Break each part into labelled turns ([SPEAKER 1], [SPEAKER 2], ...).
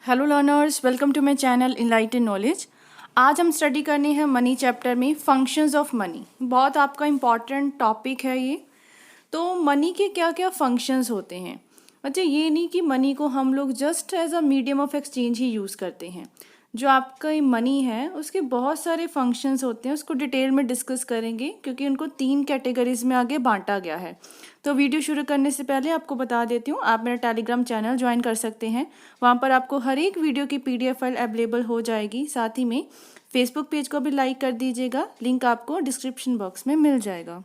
[SPEAKER 1] Hello learners, welcome to my channel enlighten knowledge. आज हम study करने हैं मनी चैप्टर में फंक्शंस ऑफ मनी। बहुत आपका इम्पॉर्टेंट टॉपिक है ये। तो मनी के क्या क्या फंक्शंस होते हैं। अच्छा, ये नहीं कि मनी को हम लोग just as a medium of exchange ही यूज़ करते हैं। जो आपका ये मनी है उसके बहुत सारे फंक्शंस होते हैं, उसको डिटेल में डिस्कस करेंगे क्योंकि उनको 3 कैटेगरीज में आगे बांटा गया है। तो वीडियो शुरू करने से पहले आपको बता देती हूँ, आप मेरा टेलीग्राम चैनल ज्वाइन कर सकते हैं। वहाँ पर आपको हर एक वीडियो की PDF फाइल अवेलेबल हो जाएगी। साथ ही में फेसबुक पेज को भी लाइक कर दीजिएगा, लिंक आपको डिस्क्रिप्शन बॉक्स में मिल जाएगा।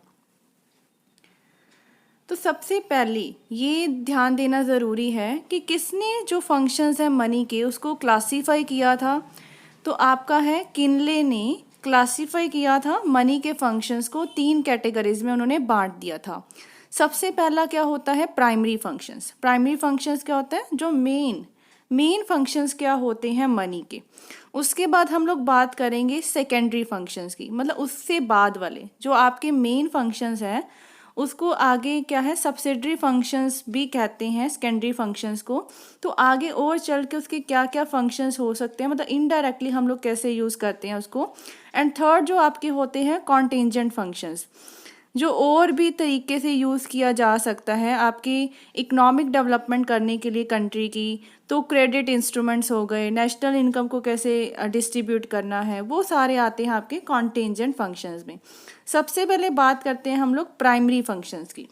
[SPEAKER 1] तो सबसे पहले ये ध्यान देना ज़रूरी है कि किसने जो फंक्शंस हैं मनी के उसको क्लासीफाई किया था। तो आपका है किनले ने क्लासीफाई किया था मनी के फंक्शंस को 3 कैटेगरीज में उन्होंने बांट दिया था। सबसे पहला क्या होता है, प्राइमरी फंक्शंस। प्राइमरी फंक्शंस क्या होता है, जो मेन फंक्शंस क्या होते हैं मनी के। उसके बाद हम लोग बात करेंगे सेकेंडरी फंक्शंस की, मतलब उससे बाद वाले जो आपके मेन फंक्शंस हैं उसको आगे क्या है सब्सिडरी फंक्शंस भी कहते हैं, सेकेंडरी फंक्शंस को। तो आगे और चल के उसके क्या क्या फंक्शंस हो सकते हैं, मतलब इनडायरेक्टली हम लोग कैसे यूज़ करते हैं उसको। एंड थर्ड जो आपके होते हैं कॉन्टेंजेंट फंक्शंस, जो और भी तरीके से यूज़ किया जा सकता है आपकी इकोनॉमिक डेवलपमेंट करने के लिए कंट्री की। तो क्रेडिट इंस्ट्रूमेंट्स हो गए, नेशनल इनकम को कैसे डिस्ट्रीब्यूट करना है, वो सारे आते हैं आपके कॉन्टेंजेंट फंक्शंस में। सबसे पहले बात करते हैं हम लोग प्राइमरी फंक्शंस की।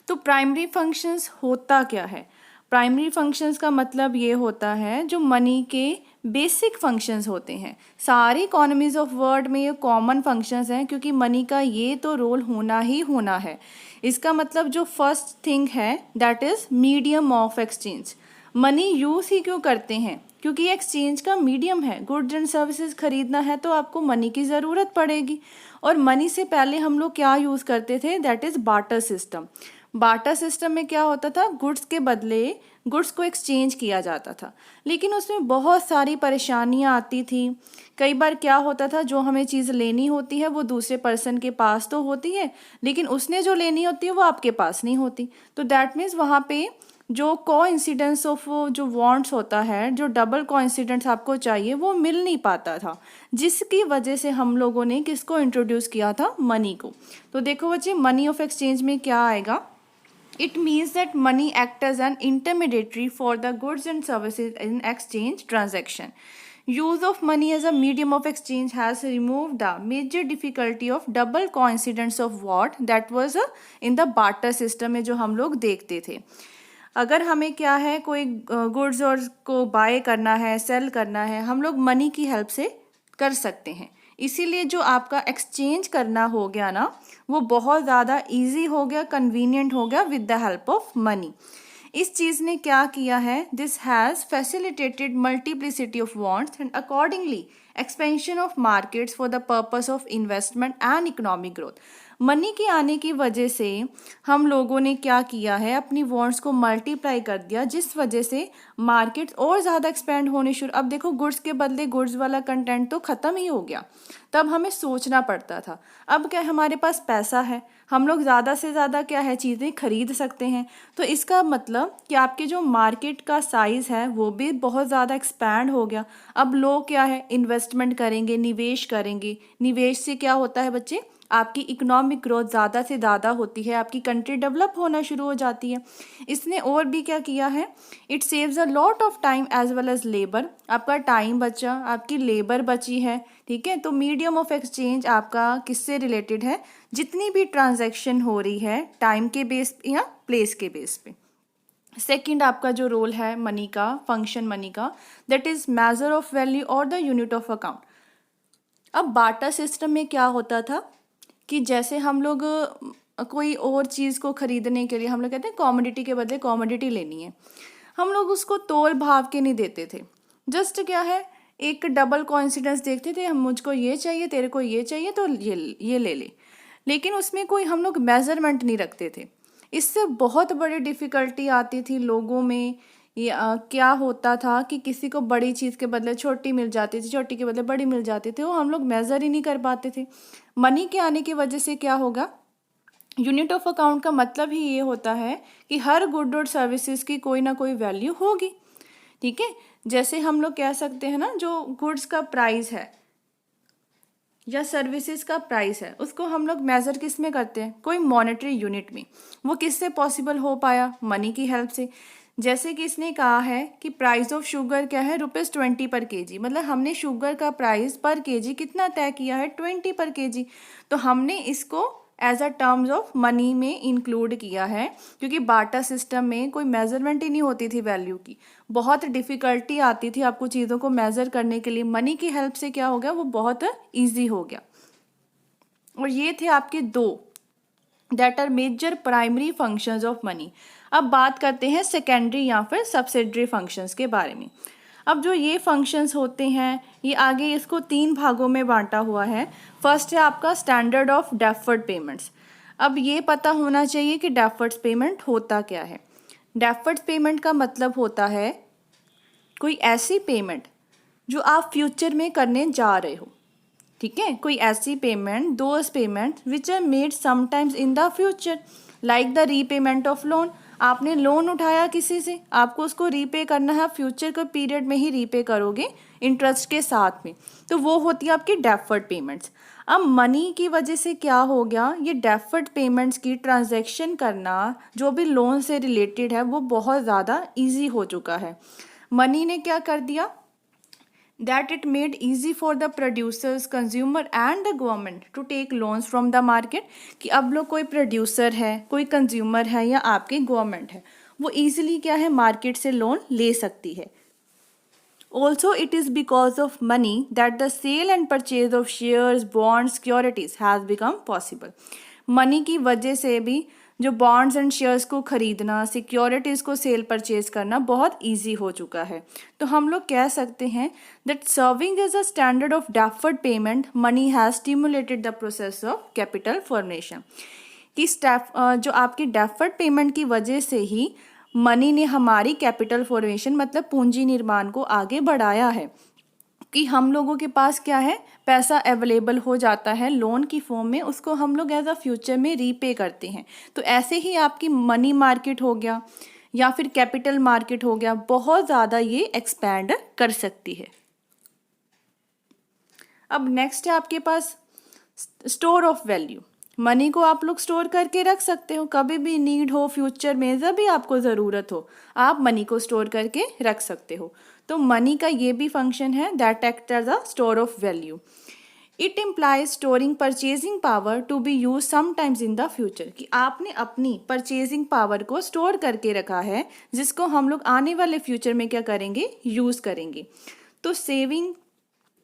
[SPEAKER 1] तो प्राइमरी फंक्शंस होता क्या है। प्राइमरी फंक्शंस का मतलब ये होता है जो मनी के बेसिक फंक्शंस होते हैं। सारी इकोनॉमीज ऑफ वर्ल्ड में ये कॉमन फंक्शंस हैं क्योंकि मनी का ये तो रोल होना ही होना है। इसका मतलब जो फर्स्ट थिंग है that is medium of exchange. Money use ही क्यों करते हैं, क्योंकि ये एक्सचेंज का मीडियम है। गुड्स एंड सर्विसेज खरीदना है तो आपको मनी की ज़रूरत पड़ेगी। और मनी से पहले हम लोग क्या यूज़ करते थे, that is barter system. Barter system में क्या होता था, गुड्स के बदले गुड्स को एक्सचेंज किया जाता था। लेकिन उसमें बहुत सारी परेशानियां आती थी। कई बार क्या होता था, जो हमें चीज़ लेनी होती है वो दूसरे पर्सन के पास तो होती है, लेकिन उसने जो लेनी होती है वो आपके पास नहीं होती। तो दैट मीन्स वहाँ पे जो कोइंसिडेंस ऑफ जो वांट्स होता है, जो डबल कोइंसिडेंस आपको चाहिए वो मिल नहीं पाता था, जिसकी वजह से हम लोगों ने किसको इंट्रोड्यूस किया था, मनी को। तो देखो बच्चे, मनी ऑफ एक्सचेंज में क्या आएगा, it means that money acts as an intermediary for the goods and services in exchange transaction. Use of money as a medium of exchange has removed the major difficulty of double coincidence of what that was in the barter system में जो हम लोग देखते थे। अगर हमें क्या है कोई गुड्स और को बाय करना है, सेल करना है, हम लोग मनी की हेल्प से कर सकते हैं। इसीलिए जो आपका एक्सचेंज करना हो गया ना, वो बहुत ज़्यादा इजी हो गया, कन्वीनियंट हो गया with the help of money. इस चीज़ ने क्या किया है, this has facilitated multiplicity of wants and accordingly expansion of markets for the purpose of investment and economic growth. Money के आने की वजह से हम लोगों ने क्या किया है, अपनी वांट्स को मल्टीप्लाई कर दिया, जिस वजह से मार्केट्स और ज़्यादा एक्सपेंड होने शुरू। अब देखो, गुड्स के बदले गुड्स वाला कंटेंट तो ख़त्म ही हो गया। तब हमें सोचना पड़ता था। अब क्या हमारे पास पैसा है, हम लोग ज़्यादा से ज़्यादा क्या है चीज़ें खरीद सकते हैं। तो इसका मतलब कि आपके जो मार्केट का साइज़ है वो भी बहुत ज़्यादा एक्सपैंड हो गया। अब लोग क्या है इन्वेस्टमेंट करेंगे, निवेश करेंगे। निवेश से क्या होता है बच्चे, आपकी इकोनॉमिक ग्रोथ ज़्यादा से ज़्यादा होती है, आपकी कंट्री डेवलप होना शुरू हो जाती है। इसने और भी क्या किया है, it saves a lot of time as well as labour. आपका टाइम बचा, आपकी लेबर बची है, ठीक है। तो मीडियम ऑफ एक्सचेंज आपका किससे रिलेटेड है, जितनी भी ट्रांजैक्शन हो रही है टाइम के बेस पे या प्लेस के बेस पे। सेकंड आपका जो रोल है मनी का, फंक्शन मनी का, that is measure of value और द यूनिट ऑफ अकाउंट। अब बार्टर सिस्टम में क्या होता था कि जैसे हम लोग कोई और चीज़ को खरीदने के लिए हम लोग कहते हैं कॉमोडिटी के बदले कॉमोडिटी लेनी है, हम लोग उसको तोल भाव के नहीं देते थे। जस्ट क्या है, एक डबल कोइंसिडेंस देखते थे, हम मुझको ये चाहिए, तेरे को ये चाहिए, तो ये ले ले। लेकिन उसमें कोई हम लोग मेजरमेंट नहीं रखते थे। इससे बहुत बड़ी डिफ़िकल्टी आती थी लोगों में। ये क्या होता था कि किसी को बड़ी चीज़ के बदले छोटी मिल जाती थी, छोटी के बदले बड़ी मिल जाती थी, वो हम लोग मेज़र ही नहीं कर पाते थे। मनी के आने की वजह से क्या होगा, यूनिट ऑफ अकाउंट का मतलब ही ये होता है कि हर गुड और सर्विसेज की कोई ना कोई वैल्यू होगी। ठीक है। जैसे हम लोग कह सकते हैं ना, जो गुड्स का प्राइस है या सर्विसेज का प्राइस है, उसको हम लोग मेज़र किस में करते हैं, कोई मॉनेटरी यूनिट में। वो किससे पॉसिबल हो पाया, मनी की हेल्प से। जैसे कि इसने कहा है कि प्राइस ऑफ शुगर क्या है, ₹20 पर केजी, मतलब हमने शुगर का प्राइस पर केजी कितना तय किया है, 20 पर केजी। तो हमने इसको as a terms of money में इंक्लूड किया है, क्योंकि बाटा सिस्टम में कोई मेजरमेंट ही नहीं होती थी वैल्यू की, बहुत डिफ़िकल्टी आती थी आपको चीज़ों को मेज़र करने के लिए। मनी की हेल्प से क्या हो गया, वो बहुत ईजी हो गया। और ये थे आपके दो that are major primary functions of money. अब बात करते हैं सेकेंडरी या फिर सब्सिडरी फंक्शंस के बारे में। अब जो ये फंक्शंस होते हैं, ये आगे इसको 3 भागों में बांटा हुआ है। फर्स्ट है आपका स्टैंडर्ड ऑफ डेफर्ड पेमेंट्स। अब ये पता होना चाहिए कि डेफर्ड पेमेंट होता क्या है। डेफर्ड पेमेंट का मतलब होता है कोई ऐसी पेमेंट जो आप फ्यूचर में करने जा रहे हो, ठीक है। कोई ऐसी payment, those payment which are made sometimes in the future, like the repayment of loan. आपने लोन उठाया किसी से, आपको उसको रीपे करना है, फ्यूचर के पीरियड में ही रीपे करोगे इंटरेस्ट के साथ में, तो वो होती है आपकी डेफर्ड पेमेंट्स। अब मनी की वजह से क्या हो गया, ये डेफर्ड पेमेंट्स की ट्रांजैक्शन करना जो भी लोन से रिलेटेड है वो बहुत ज़्यादा ईजी हो चुका है। मनी ने क्या कर दिया, that it made easy for the producers, consumer and the government to take loans from the market। कि अब लोग, कोई प्रोड्यूसर है, कोई कंज्यूमर है या आपकी गवर्नमेंट है, वो ईजिली क्या है, मार्केट से लोन ले सकती है। Also it is because of money that the sale and purchase of shares, bonds, securities has become possible। Money की वजह से भी जो बॉन्ड्स एंड शेयर्स को खरीदना, सिक्योरिटीज़ को सेल परचेज करना बहुत इजी हो चुका है। तो हम लोग कह सकते हैं that serving as a standard of deferred payment, money has stimulated the process of capital formation. कि जो आपकी डेफर्ड पेमेंट की वजह से ही मनी ने हमारी कैपिटल फॉर्मेशन मतलब पूंजी निर्माण को आगे बढ़ाया है, कि हम लोगों के पास क्या है, पैसा अवेलेबल हो जाता है लोन की फॉर्म में, उसको हम लोग एज अ फ्यूचर में रीपे करते हैं। तो ऐसे ही आपकी मनी मार्केट हो गया या फिर कैपिटल मार्केट हो गया, बहुत ज़्यादा ये एक्सपैंड कर सकती है। अब नेक्स्ट है आपके पास स्टोर ऑफ वैल्यू। मनी को आप लोग स्टोर करके रख सकते हो, कभी भी नीड हो फ्यूचर में, जब भी आपको ज़रूरत हो आप मनी को स्टोर करके रख सकते हो। तो मनी का ये भी फंक्शन है that act as a store of value. It implies storing purchasing power to be use sometimes in the future. कि आपने अपनी परचेजिंग पावर को स्टोर करके रखा है, जिसको हम लोग आने वाले फ्यूचर में क्या करेंगे, यूज़ करेंगे। तो सेविंग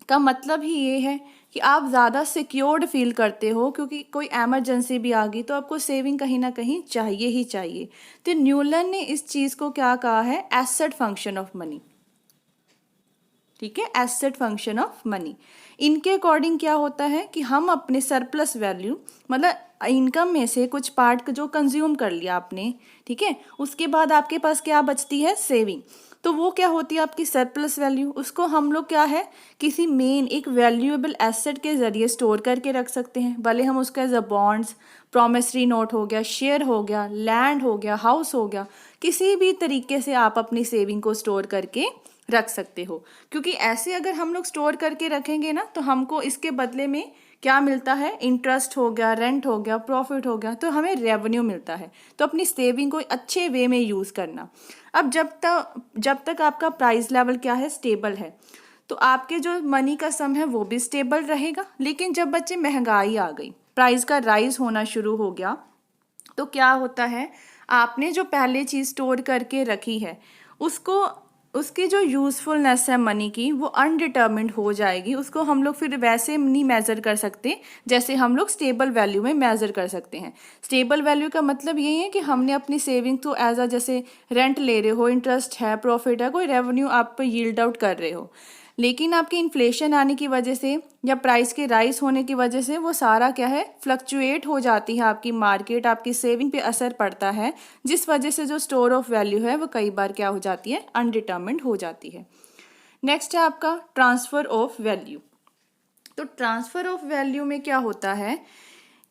[SPEAKER 1] का मतलब ही ये है कि आप ज़्यादा सिक्योर्ड फील करते हो, क्योंकि कोई एमरजेंसी भी आ गई तो आपको सेविंग कहीं ना कहीं चाहिए ही चाहिए। तो न्यूलन ने इस चीज़ को क्या कहा है, एसेट फंक्शन ऑफ मनी। ठीक है, एसेट फंक्शन ऑफ मनी। इनके अकॉर्डिंग क्या होता है कि हम अपने सरप्लस वैल्यू, मतलब इनकम में से कुछ पार्ट जो कंज्यूम कर लिया आपने, ठीक है, उसके बाद आपके पास क्या बचती है, सेविंग। तो वो क्या होती है आपकी सरप्लस वैल्यू, उसको हम लोग क्या है, किसी मेन एक वैल्यूएबल एसेट के ज़रिए स्टोर करके रख सकते हैं। भले हम उसका as a bonds, promissory note हो गया, शेयर हो गया, लैंड हो गया, हाउस हो गया, किसी भी तरीके से आप अपनी सेविंग को स्टोर करके रख सकते हो। क्योंकि ऐसे अगर हम लोग स्टोर करके रखेंगे ना, तो हमको इसके बदले में क्या मिलता है, इंटरेस्ट हो गया, रेंट हो गया, प्रॉफिट हो गया, तो हमें रेवेन्यू मिलता है। तो अपनी सेविंग को अच्छे वे में यूज़ करना। अब जब तक आपका प्राइस लेवल क्या है, स्टेबल है, तो आपके जो मनी का सम है वो भी स्टेबल रहेगा। लेकिन जब बच्चे महंगाई आ गई, प्राइस का राइज होना शुरू हो गया, तो क्या होता है, आपने जो पहले चीज़ स्टोर करके रखी है उसको, उसकी जो यूज़फुलनेस है मनी की, वो अनडिटर्मिन्ड हो जाएगी। उसको हम लोग फिर वैसे नहीं मेज़र कर सकते जैसे हम लोग स्टेबल वैल्यू में मेज़र कर सकते हैं। स्टेबल वैल्यू का मतलब यही है कि हमने अपनी सेविंग तो एज अ, जैसे रेंट ले रहे हो, इंटरेस्ट है, प्रॉफिट है, कोई रेवेन्यू आप यील्ड आउट कर रहे हो। लेकिन आपकी इन्फ्लेशन आने की वजह से या प्राइस के राइज होने की वजह से वो सारा क्या है, फ्लक्चुएट हो जाती है आपकी मार्केट, आपकी सेविंग पे असर पड़ता है, जिस वजह से जो स्टोर ऑफ वैल्यू है वो कई बार क्या हो जाती है, अनडिटर्मिन्ड हो जाती है। नेक्स्ट है आपका ट्रांसफ़र ऑफ वैल्यू। तो ट्रांसफ़र ऑफ वैल्यू में क्या होता है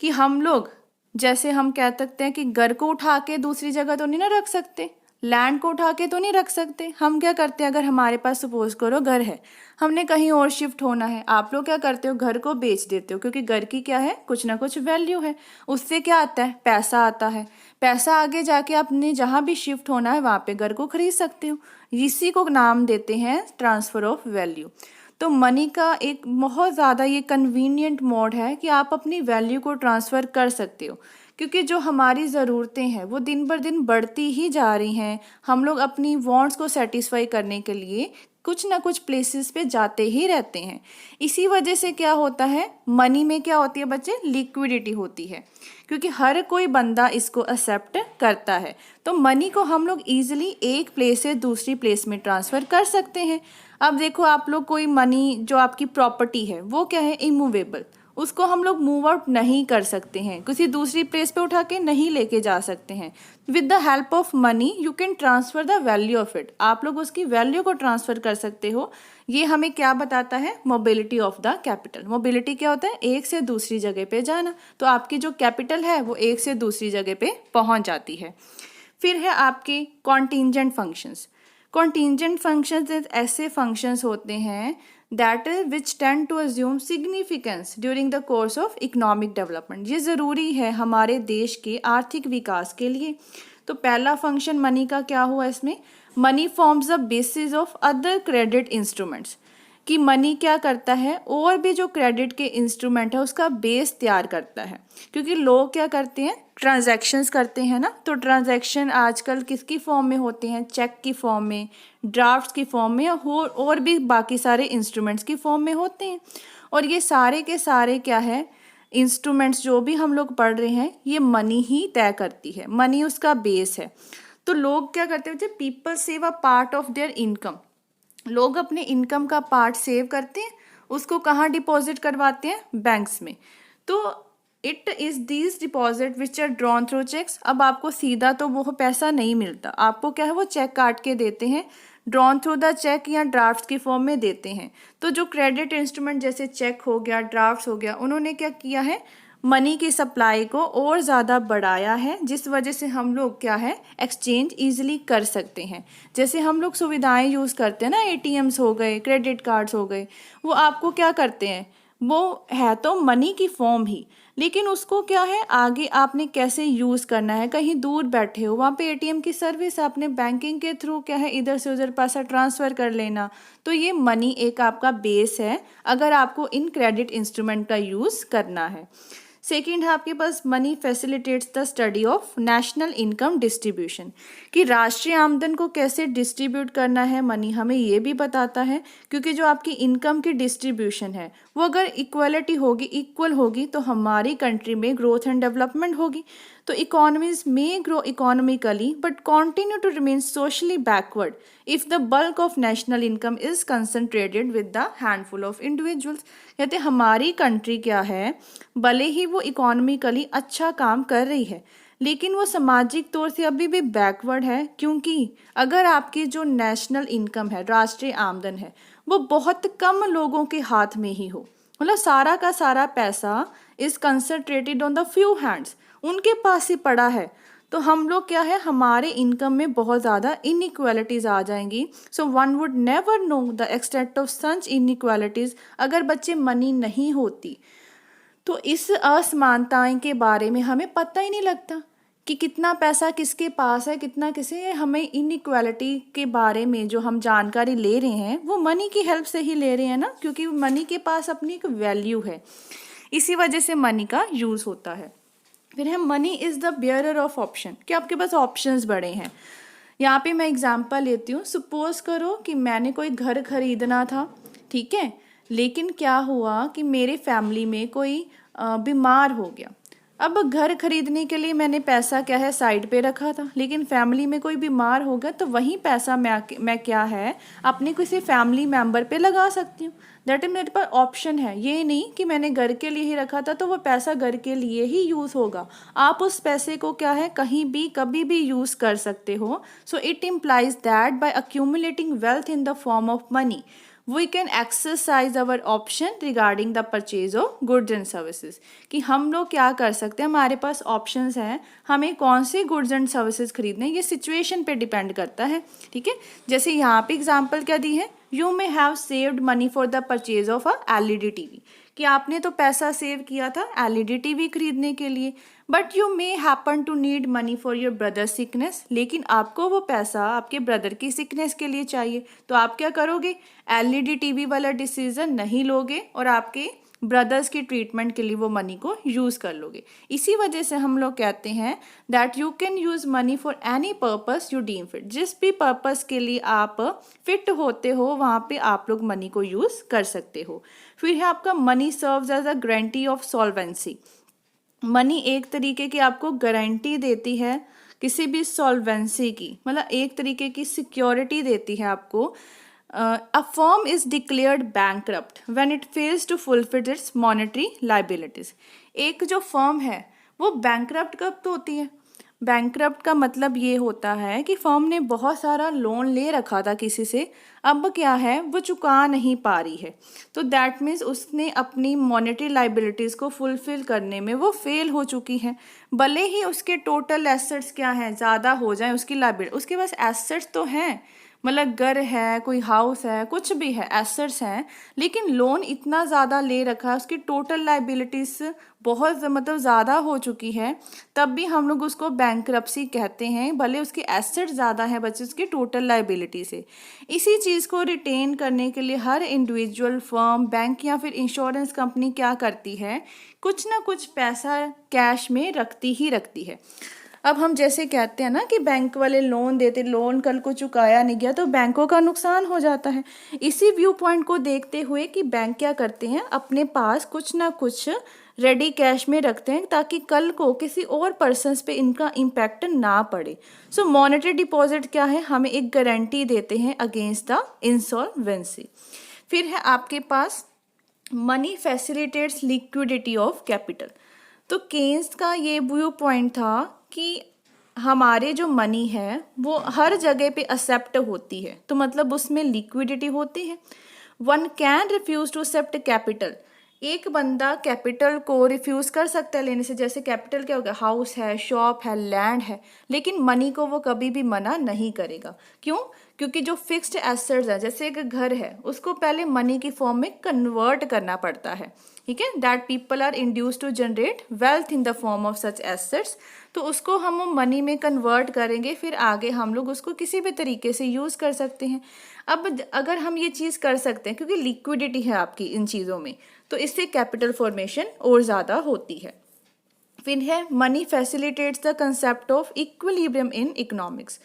[SPEAKER 1] कि हम लोग, जैसे हम कह सकते हैं कि घर को उठा के दूसरी जगह तो नहीं ना रख सकते, लैंड को उठा के तो नहीं रख सकते। हम क्या करते हैं, अगर हमारे पास सपोज करो घर है, हमने कहीं और शिफ्ट होना है, आप लोग क्या करते हो, घर को बेच देते हो, क्योंकि घर की क्या है, कुछ ना कुछ वैल्यू है। उससे क्या आता है, पैसा आता है। पैसा आगे जाके आपने जहाँ भी शिफ्ट होना है वहाँ पे घर को खरीद सकते हो। इसी को नाम देते हैं ट्रांसफ़र ऑफ वैल्यू। तो मनी का एक बहुत ज़्यादा ये कन्वीनियंट मोड है कि आप अपनी वैल्यू को ट्रांसफ़र कर सकते हो, क्योंकि जो हमारी ज़रूरतें हैं वो दिन बर दिन बढ़ती ही जा रही हैं। हम लोग अपनी वांट्स को सेटिस्फाई करने के लिए कुछ ना कुछ प्लेसेस पे जाते ही रहते हैं। इसी वजह से क्या होता है, मनी में क्या होती है बच्चे, लिक्विडिटी होती है, क्योंकि हर कोई बंदा इसको एक्सेप्ट करता है। तो मनी को हम लोग ईजिली एक प्लेस से दूसरी प्लेस में ट्रांसफ़र कर सकते हैं। अब देखो आप लोग, कोई मनी जो आपकी प्रॉपर्टी है वो क्या है, इमूवेबल, उसको हम लोग मूव आउट नहीं कर सकते हैं, किसी दूसरी प्लेस पे उठा के नहीं लेके जा सकते हैं। With the help of money you can transfer the value of it, आप लोग उसकी वैल्यू को ट्रांसफ़र कर सकते हो। ये हमें क्या बताता है, mobility of the capital. Mobility क्या होता है, एक से दूसरी जगह पे जाना। तो आपकी जो कैपिटल है वो एक से दूसरी जगह पे पहुंच जाती है। फिर है आपके कॉन्टिंजेंट फंक्शंस। कॉन्टिंजेंट फंक्शंस ऐसे फंक्शंस होते हैं that is which tend to assume significance during the course of economic development। ये ज़रूरी है हमारे देश के आर्थिक विकास के लिए। तो पहला फंक्शन मनी का क्या हुआ इसमें, money forms the basis of other credit instruments, कि मनी क्या करता है, और भी जो क्रेडिट के इंस्ट्रूमेंट है उसका बेस तैयार करता है। क्योंकि लोग क्या करते हैं, ट्रांजैक्शंस करते हैं ना, तो ट्रांजैक्शन आजकल किसकी फॉर्म में होते हैं, चेक की फॉर्म में, ड्राफ्ट्स की फॉर्म में, और भी बाकी सारे इंस्ट्रूमेंट्स की फॉर्म में होते हैं। और ये सारे के सारे क्या है, इंस्ट्रूमेंट्स जो भी हम लोग पढ़ रहे हैं ये मनी ही तय करती है, मनी उसका बेस है। तो लोग क्या करते हैं, people save a part of their income, लोग अपने इनकम का पार्ट सेव करते हैं, उसको कहाँ डिपॉजिट करवाते हैं, बैंक्स में। तो it is these deposit which are drawn through cheques. अब आपको सीधा तो वो पैसा नहीं मिलता, आपको क्या है, वो चेक काट के देते हैं, ड्रॉन थ्रू द चेक या ड्राफ्ट की फॉर्म में देते हैं। तो जो क्रेडिट इंस्ट्रूमेंट जैसे चेक हो गया, ड्राफ्ट हो गया, उन्होंने क्या किया है, मनी की सप्लाई को और ज़्यादा बढ़ाया है, जिस वजह से हम लोग क्या है, एक्सचेंज ईजिली कर सकते हैं। जैसे हम लोग सुविधाएं यूज़ करते हैं ना, एटीएम्स हो गए, क्रेडिट कार्ड्स हो गए, वो आपको क्या करते हैं, वो है तो मनी की फॉर्म ही, लेकिन उसको क्या है, आगे आपने कैसे यूज़ करना है, कहीं दूर बैठे हो वहाँ पे एटीएम की सर्विस आपने बैंकिंग के थ्रू क्या है, इधर से उधर पैसा ट्रांसफ़र कर लेना। तो ये मनी एक आपका बेस है अगर आपको इन क्रेडिट इंस्ट्रूमेंट का यूज़ करना है। सेकेंड है आपके पास, money facilitates the study of national income distribution, कि राष्ट्रीय आमदन को कैसे डिस्ट्रीब्यूट करना है, मनी हमें ये भी बताता है। क्योंकि जो आपकी इनकम की डिस्ट्रीब्यूशन है वो अगर इक्वलिटी होगी, इक्वल होगी, तो हमारी कंट्री में ग्रोथ एंड डेवलपमेंट होगी। तो इकोनॉमीज में grow economically but continue to remain socially backward if the bulk of national income is concentrated with the handful of individuals. कहते हमारी कंट्री क्या है, भले ही वो इकोनॉमिकली अच्छा काम कर रही है, लेकिन वो सामाजिक तौर से अभी भी बैकवर्ड है। क्योंकि अगर आपकी जो नेशनल इनकम है, राष्ट्रीय आमदन है, वो बहुत कम लोगों के हाथ में ही हो, मतलब सारा का सारा पैसा is concentrated on the few hands, उनके पास ही पड़ा है, तो हम लोग क्या है, हमारे इनकम में बहुत ज़्यादा इनइक्वालिटीज़ आ जाएंगी। So one would never know the extent of such inequalities अगर बच्चे मनी नहीं होती। तो इस असमानताएं के बारे में हमें पता ही नहीं लगता कि कितना पैसा किसके पास है, कितना किसे, हमें इनइक्वालिटी के बारे में जो हम जानकारी ले रहे हैं वो मनी की हेल्प से ही ले रहे हैं ना, क्योंकि मनी के पास अपनी एक वैल्यू है, इसी वजह से मनी का यूज़ होता है। फिर है money is the bearer of option, कि आपके पास ऑप्शंस बड़े हैं। यहाँ पे मैं एग्जांपल लेती हूँ, सपोज करो कि मैंने कोई घर खरीदना था, ठीक है, लेकिन क्या हुआ कि मेरे फैमिली में कोई बीमार हो गया। अब घर खरीदने के लिए मैंने पैसा क्या है, साइड पे रखा था, लेकिन फैमिली में कोई बीमार हो गया तो वही पैसा मैं क्या है, अपने किसी फैमिली मेम्बर पे लगा सकती हूँ। दैट इज मेरे पास ऑप्शन है, ये नहीं कि मैंने घर के लिए ही रखा था तो वो पैसा घर के लिए ही यूज़ होगा। आप उस पैसे को क्या है, कहीं भी कभी भी यूज़ कर सकते हो। So it implies that by accumulating wealth in the form of money we can exercise our option regarding the purchase of goods and services, कि हम लोग क्या कर सकते हैं, हमारे पास ऑप्शंस हैं, हमें कौन से गुड्स एंड सर्विसेज खरीदने, ये सिचुएशन पे डिपेंड करता है, ठीक है। जैसे यहाँ पे एग्जांपल क्या दी है, you may have saved money for the purchase of a LED TV, कि आपने तो पैसा सेव किया था एलईडी टीवी खरीदने के लिए, but you may happen to need money for your brother sickness, लेकिन आपको वो पैसा आपके ब्रदर की सिकनेस के लिए चाहिए, तो आप क्या करोगे, एलईडी टीवी वाला डिसीजन नहीं लोगे और आपके ब्रदर्स की ट्रीटमेंट के लिए वो मनी को यूज़ कर लोगे। इसी वजह से हम लोग कहते हैं that you can use money for any purpose you deem fit, जिस भी पर्पस के लिए आप फिट होते हो वहाँ पे आप लोग मनी को यूज़ कर सकते हो। फिर है आपका money serves as a guarantee of solvency, money एक तरीके की आपको गारंटी देती है किसी भी सॉल्वेंसी की, मतलब एक तरीके की सिक्योरिटी देती है आपको। A firm is declared bankrupt when it fails to fulfill its monetary liabilities. एक जो फर्म है वो बैंकरप्ट कब तो होती है, बैंकरप्ट का मतलब ये होता है कि फर्म ने बहुत सारा लोन ले रखा था किसी से, अब क्या है वो चुका नहीं पा रही है, तो दैट मीन्स उसने अपनी मॉनेटरी लाइबिलिटीज़ को फुलफिल करने में वो फेल हो चुकी है। भले ही उसके टोटल एसेट्स क्या हैं, ज़्यादा हो जाए उसकी लाइबिलिटी, उसके पास एसेट्स तो हैं, मतलब घर है, कोई हाउस है, कुछ भी है, एसेट्स हैं, लेकिन लोन इतना ज़्यादा ले रखा है, उसकी टोटल लाइबिलिटीज बहुत मतलब ज़्यादा हो चुकी है, तब भी हम लोग उसको बैंकरप्सी कहते हैं, भले उसके एसेट्स ज़्यादा है बच्चे उसकी टोटल लाइबिलिटी से। इसी चीज़ को रिटेन करने के लिए हर इंडिविजुअल फर्म, बैंक या फिर इंश्योरेंस कंपनी क्या करती है, कुछ ना कुछ पैसा कैश में रखती ही रखती है। अब हम जैसे कहते हैं ना कि बैंक वाले लोन देते, लोन कल को चुकाया नहीं गया तो बैंकों का नुकसान हो जाता है। इसी व्यू पॉइंट को देखते हुए कि बैंक क्या करते हैं, अपने पास कुछ ना कुछ रेडी कैश में रखते हैं ताकि कल को किसी और पर्सन्स पे इनका इम्पैक्ट ना पड़े। सो मॉनेटरी डिपॉजिट क्या है, हमें एक गारंटी देते हैं अगेंस्ट द इंसॉल्वेंसी। फिर है आपके पास money facilitates liquidity of capital, तो केन्स का ये व्यू पॉइंट था कि हमारे जो मनी है वो हर जगह पे एक्सेप्ट होती है, तो मतलब उसमें लिक्विडिटी होती है। One can refuse to accept capital, एक बंदा कैपिटल को रिफ्यूज कर सकता है लेने से, जैसे कैपिटल क्या हो गया, हाउस है, शॉप है, लैंड है, लेकिन मनी को वो कभी भी मना नहीं करेगा। क्यों? क्योंकि जो फिक्स्ड एसेट्स है, जैसे एक घर है, उसको पहले मनी की फॉर्म में कन्वर्ट करना पड़ता है, ठीक है, that people are induce to generate wealth in the form of such assets, तो उसको हम मनी में कन्वर्ट करेंगे, फिर आगे हम लोग उसको किसी भी तरीके से यूज़ कर सकते हैं। अब अगर हम ये चीज़ कर सकते हैं क्योंकि लिक्विडिटी है आपकी इन चीज़ों में, तो इससे कैपिटल फॉर्मेशन और ज़्यादा होती है। फिर है money facilitates the concept of equilibrium in economics,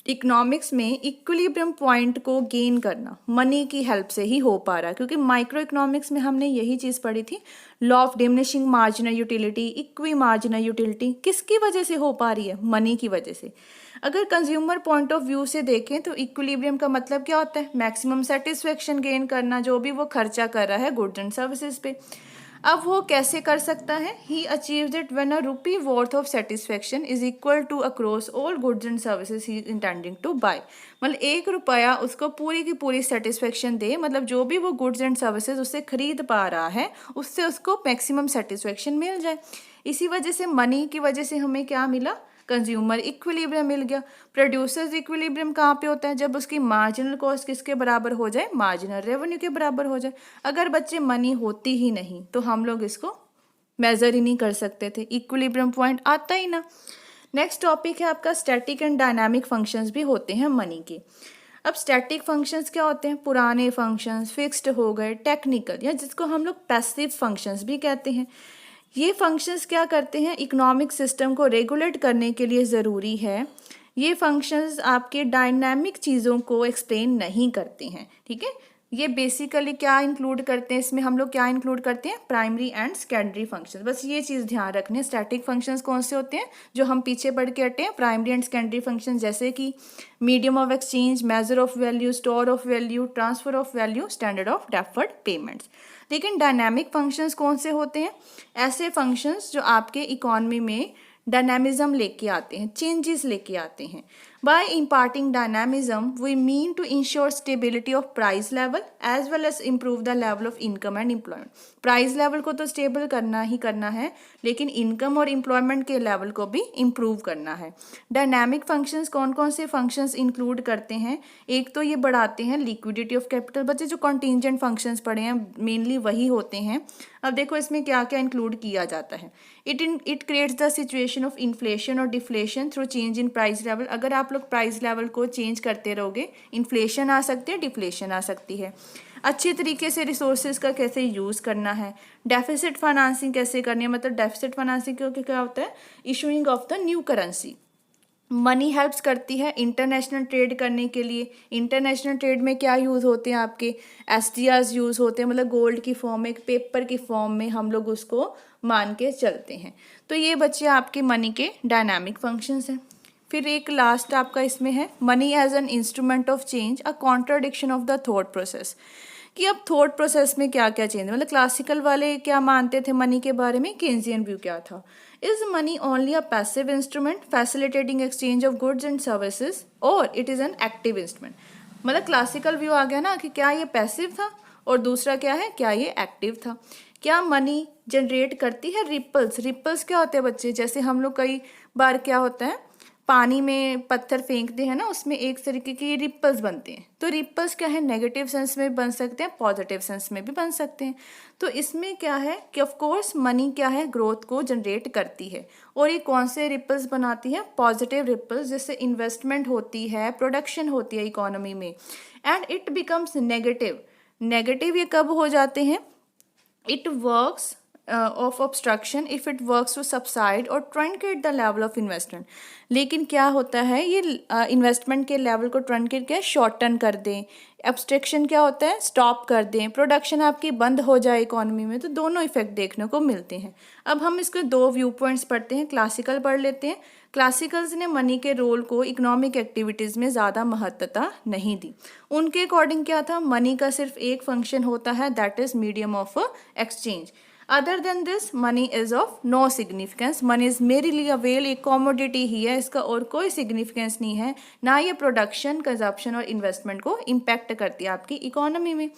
[SPEAKER 1] economics में इक्विलिब्रियम पॉइंट को गेन करना मनी की हेल्प से ही हो पा रहा है, क्योंकि माइक्रो इकोनॉमिक्स में हमने यही चीज़ पढ़ी थी, law of diminishing marginal utility, equi marginal utility किसकी वजह से हो पा रही है, मनी की वजह से। अगर कंज्यूमर पॉइंट ऑफ व्यू से देखें तो इक्विलिब्रियम का मतलब क्या होता है, मैक्सिमम सेटिस्फेक्शन गेन करना, जो भी वो खर्चा कर रहा है गुड्स एंड सर्विसेज पे। अब वो कैसे कर सकता है, he achieves it when a rupee worth of satisfaction is equal to across all goods and services he is intending to buy, मतलब 1 रुपया उसको पूरी की पूरी सेटिस्फेक्शन दे, मतलब जो भी वो गुड्स एंड सर्विसेज उससे खरीद पा रहा है उससे उसको मैक्सिमम सेटिस्फेक्शन मिल जाए। इसी वजह से मनी की वजह से हमें क्या मिला, कंज्यूमर इक्विलिब्रियम मिल गया। प्रोड्यूसर्स इक्विलिब्रियम कहाँ पे होता है, जब उसकी मार्जिनल कॉस्ट किसके बराबर हो जाए, मार्जिनल रेवेन्यू के बराबर हो जाए। अगर बच्चे मनी होती ही नहीं तो हम लोग इसको मेजर ही नहीं कर सकते थे, इक्विलिब्रियम पॉइंट आता ही ना। नेक्स्ट टॉपिक है आपका स्टैटिक एंड डायनामिक फंक्शंस भी होते हैं मनी के। अब स्टैटिक फंक्शंस क्या होते हैं, पुराने फंक्शंस, फिक्स्ड हो गए, टेक्निकल या जिसको हम लोग पैसिव फंक्शंस भी कहते हैं। ये फंक्शंस क्या करते हैं, इकोनॉमिक सिस्टम को रेगुलेट करने के लिए ज़रूरी है। ये फंक्शंस आपके डायनामिक चीज़ों को एक्सप्लेन नहीं करते हैं, ठीक है। ये बेसिकली क्या इंक्लूड करते हैं, इसमें हम लोग क्या इंक्लूड करते हैं, प्राइमरी एंड सेकेंडरी फंक्शंस, बस ये चीज़ ध्यान रखनी है। स्टैटिक फंक्शंस कौन से होते हैं जो हम पीछे पढ़ के हटे हैं, प्राइमरी एंड सेकेंडरी फंक्शंस, जैसे कि medium of exchange, measure of value, store of value, transfer of value, standard of deferred payments. लेकिन डायनामिक फंक्शंस कौन से होते हैं, ऐसे फंक्शंस जो आपके इकोनॉमी में डायनामिज्म लेके आते हैं, चेंजेस लेके आते हैं। By imparting dynamism, we mean to ensure stability of price level as well as improve the level of income and employment. Price level को तो स्टेबल करना ही करना है, लेकिन इनकम और एम्प्लॉयमेंट के लेवल को भी इम्प्रूव करना है. डायनामिक फंक्शंस कौन कौन से फंक्शंस इंक्लूड करते हैं? एक तो ये बढ़ाते हैं लिक्विडिटी ऑफ कैपिटल. बच्चे जो कॉन्टिंजेंट फंक्शंस पढ़े हैं मेनली वही होते हैं. अब देखो इसमें क्या क्या इंक्लूड किया जाता है. It creates the situation of inflation और deflation through change in price level. अगर आप लोग प्राइस लेवल को चेंज करते रहोगे, इन्फ्लेशन आ सकती है, डिफ्लेशन आ सकती है. अच्छे तरीके से रिसोर्सेज का कैसे यूज़ करना है. डेफिसिट फाइनेंसिंग कैसे करनी है, मतलब डेफिसिट फाइनेंसिंग क्योंकि क्या होता है, issuing of the new currency. Money helps करती है इंटरनेशनल ट्रेड करने के लिए. इंटरनेशनल ट्रेड में क्या यूज़ होते हैं, आपके SDRs यूज़ होते हैं, मतलब गोल्ड की फॉर्म में, एक पेपर की फॉर्म में हम लोग उसको मान के चलते हैं. तो ये बच्चे आपके मनी के डायनामिक फंक्शंस हैं. फिर एक लास्ट आपका इसमें है money as an instrument of change, a contradiction of the thought process. कि अब थॉट प्रोसेस में क्या क्या चेंज, मतलब क्लासिकल वाले क्या मानते थे मनी के बारे में, केन्जियन व्यू क्या था. Is money only a passive instrument facilitating exchange of goods and services or it is an active instrument. मतलब क्लासिकल व्यू आ गया ना कि क्या ये पैसिव था और दूसरा क्या है, क्या ये एक्टिव था. क्या मनी जनरेट करती है रिपल्स. रिपल्स क्या होते हैं बच्चे, जैसे हम लोग कई बार क्या होता है पानी में पत्थर फेंकते हैं ना, उसमें एक तरीके के रिपल्स बनते हैं. तो रिपल्स क्या है, नेगेटिव सेंस में बन सकते हैं, पॉजिटिव सेंस में भी बन सकते हैं. तो इसमें क्या है कि ऑफ कोर्स मनी क्या है, ग्रोथ को जनरेट करती है. और ये कौन से रिपल्स बनाती है, पॉजिटिव रिपल्स, जिससे इन्वेस्टमेंट होती है, प्रोडक्शन होती है इकोनॉमी में. And it becomes negative. Negative ये कब हो जाते हैं, it works of obstruction if it works to subside or truncate the level of investment. लेकिन क्या होता है, ये इन्वेस्टमेंट के लेवल को ट्रंकेट क्या शॉर्टन कर दें. एब्स्ट्रैक्शन क्या होता है, स्टॉप कर दें, प्रोडक्शन आपकी बंद हो जाए इकोनॉमी में. तो दोनों इफेक्ट देखने को मिलते हैं. अब हम इसके दो व्यू पॉइंट्स पढ़ते हैं. क्लासिकल पढ़ लेते हैं. क्लासिकल्स ने मनी के रोल को इकोनॉमिक एक्टिविटीज़ में ज़्यादा महत्वता नहीं दी. उनके अकॉर्डिंग क्या था, मनी का सिर्फ एक फंक्शन होता है, that is medium of exchange. Other than this, money is of no significance. Money is merely a well, एक कॉमोडिटी ही है, इसका और कोई सिग्निफिकेंस नहीं है. ना ये प्रोडक्शन, कंजप्शन और इन्वेस्टमेंट को इम्पैक्ट करती है आपकी इकोनॉमी में.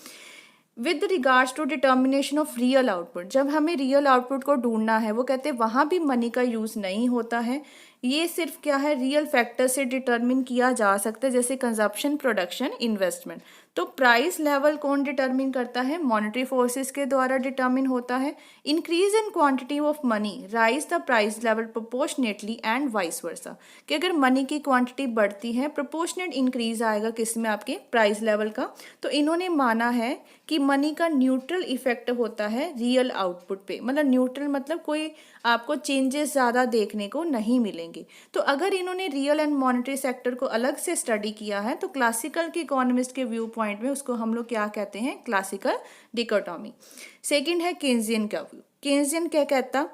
[SPEAKER 1] With regards to determination of real output, जब हमें रियल आउटपुट को ढूंढना है, वो कहते हैं वहाँ भी मनी का यूज़ नहीं होता है. ये सिर्फ क्या है, रियल फैक्टर से डिटर्मिन किया जा सकता है, जैसे कंजप्शन, प्रोडक्शन, इन्वेस्टमेंट. तो प्राइस लेवल कौन डिटर्मिन करता है, मॉनेटरी फोर्सेस के द्वारा डिटर्मिन होता है. Increase in quantity of money rise the price level proportionately and vice versa. कि अगर मनी की क्वांटिटी बढ़ती है, प्रोपोर्शनेट इंक्रीज आएगा किस में, आपके प्राइस लेवल का. तो इन्होंने माना है कि मनी का न्यूट्रल इफेक्ट होता है रियल आउटपुट पे. मतलब न्यूट्रल मतलब कोई आपको चेंजेस ज़्यादा देखने को नहीं मिलेंगे. तो अगर इन्होंने रियल एंड मॉनेटरी सेक्टर को अलग से स्टडी किया है, तो क्लासिकल के इकोनॉमिस्ट के व्यू पॉइंट में उसको हम लोग क्या कहते हैं, क्लासिकल डिकोटॉमी. सेकंड है केन्जियन का व्यू. केन्जियन क्या कहता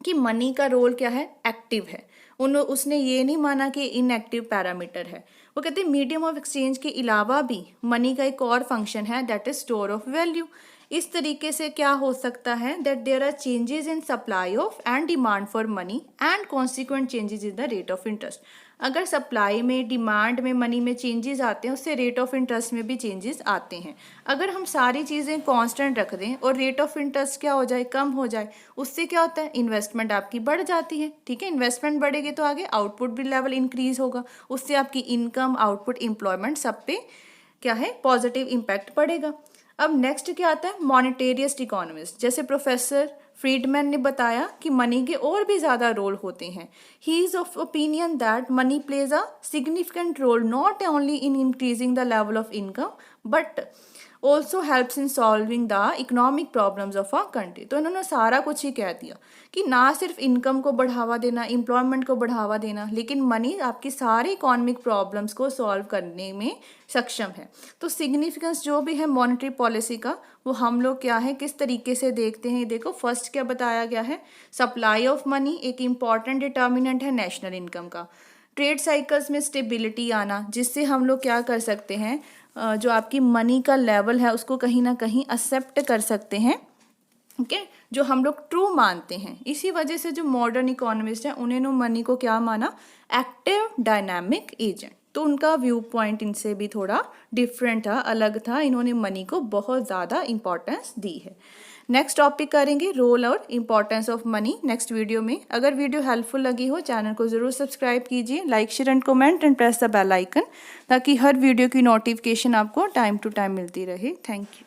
[SPEAKER 1] कि मनी का रोल क्या है, एक्टिव है. उसने ये नहीं माना कि इनएक्टिव पैरामीटर है. वो कहते हैं मीडियम ऑफ एक्सचेंज के अलावा भी मनी का एक और फंक्शन है, that is store of value. इस तरीके से क्या हो सकता है, that there are changes in supply of and demand for money and consequent changes in the rate of interest. अगर सप्लाई में, डिमांड में, मनी में चेंजेस आते हैं, उससे रेट ऑफ इंटरेस्ट में भी चेंजेस आते हैं. अगर हम सारी चीज़ें कांस्टेंट रख दें और रेट ऑफ इंटरेस्ट क्या हो जाए, कम हो जाए, उससे क्या होता है, इन्वेस्टमेंट आपकी बढ़ जाती है. ठीक है, इन्वेस्टमेंट बढ़ेगी तो आगे आउटपुट भी लेवल इंक्रीज होगा, उससे आपकी इनकम, आउटपुट, एम्प्लॉयमेंट सब पे क्या है, पॉजिटिव इम्पैक्ट पड़ेगा. अब नेक्स्ट क्या आता है, मॉनेटेरियस्ट इकोनॉमिस्ट. जैसे प्रोफेसर फ्रीडमैन ने बताया कि मनी के और भी ज़्यादा रोल होते हैं. He is of opinion that money plays a significant role not only in increasing the level of income but also helps in solving the economic problems of a country. तो इन्होंने सारा कुछ ही कह दिया कि ना सिर्फ इनकम को बढ़ावा देना, एम्प्लॉयमेंट को बढ़ावा देना, लेकिन मनी आपकी सारी इकोनॉमिक प्रॉब्लम्स को सॉल्व करने में सक्षम है. तो सिग्निफिकेंस जो भी है मॉनेटरी पॉलिसी का, वो हम लोग क्या है, किस तरीके से देखते हैं. देखो फर्स्ट क्या बताया गया है, सप्लाई ऑफ मनी एक इम्पॉर्टेंट डिटर्मिनेंट है नेशनल इनकम का. ट्रेड साइकिल्स में स्टेबिलिटी आना, जिससे हम लोग क्या कर सकते हैं, जो आपकी मनी का लेवल है उसको कहीं ना कहीं एक्सेप्ट कर सकते हैं ओके जो हम लोग ट्रू मानते हैं। इसी वजह से जो मॉडर्न इकोनॉमिस्ट हैं उन्होंने मनी को क्या माना, एक्टिव डायनामिक एजेंट। तो उनका व्यू पॉइंट इनसे भी थोड़ा डिफरेंट था, अलग था। इन्होंने मनी को बहुत ज़्यादा इंपॉर्टेंस दी है। नेक्स्ट टॉपिक करेंगे रोल और importance of money next video में। अगर वीडियो हेल्पफुल लगी हो चैनल को ज़रूर सब्सक्राइब कीजिए, like share and comment and press the bell icon, ताकि हर वीडियो की नोटिफिकेशन आपको टाइम टू टाइम मिलती रहे। Thank you.